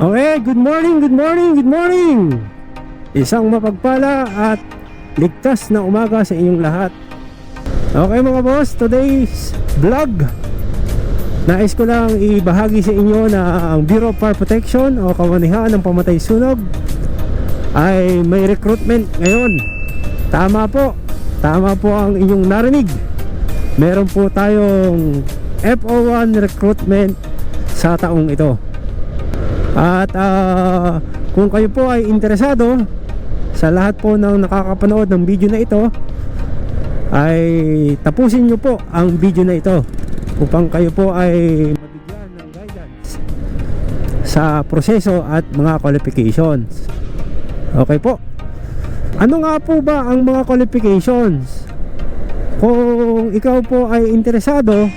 Okay, good morning, good morning, good morning. Isang mapagpala at ligtas na umaga sa inyong lahat. Okay mga boss, today's vlog, nais ko lang ibahagi sa inyo na ang Bureau of Fire Protection o Kawanihan ng Pamatay Sunog ay may recruitment ngayon. Tama po ang inyong narinig. Meron po tayong FO1 recruitment sa taong ito. At kung kayo po ay interesado, sa lahat po ng nakakapanood ng video na ito, ay tapusin nyo po ang video na ito upang kayo po ay mabigyan ng guidance sa proseso at mga qualifications. Okay po. Ano nga po ba ang mga qualifications? Kung ikaw po ay interesado,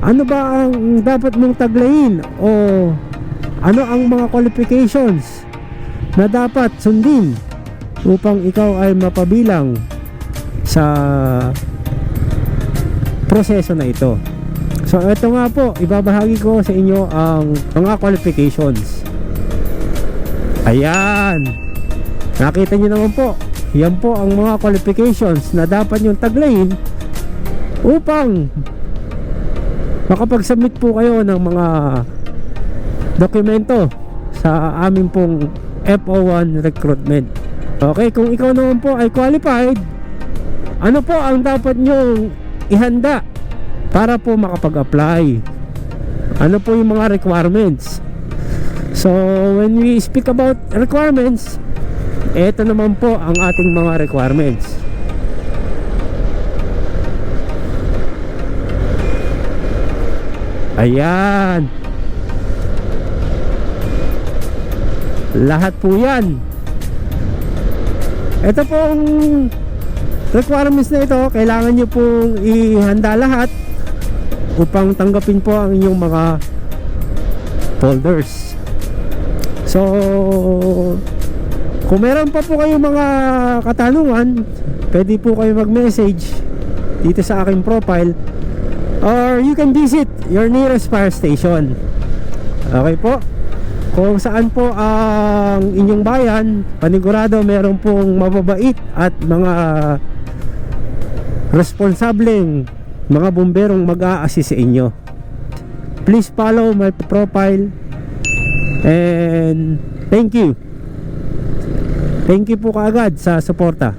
ano ba ang dapat mong taglayin o ano ang mga qualifications na dapat sundin upang ikaw ay mapabilang sa proseso na ito? So ito nga po, ibabahagi ko sa inyo ang mga qualifications. Ayan, nakita nyo naman po, yan po ang mga qualifications na dapat nyo taglayin upang makapag-submit po kayo ng mga dokumento sa amin pong FO1 recruitment. Okay, kung ikaw naman po ay qualified, ano po ang dapat nyong ihanda para po makapag-apply? Ano po yung mga requirements? So when we speak about requirements, eto naman po ang ating mga requirements. Ayan, lahat po yan. Ito pong requirements na ito, kailangan nyo pong ihanda lahat upang tanggapin po ang inyong mga folders. So kung meron pa po kayong mga katanungan, pwede po kayo mag-message dito sa aking profile, or you can visit your nearest fire station. Okay po, kung saan po ang inyong bayan, panigurado meron pong mababait at mga responsableng mga bomberong mag-a-assist sa inyo. Please follow my profile and thank you po kaagad sa suporta.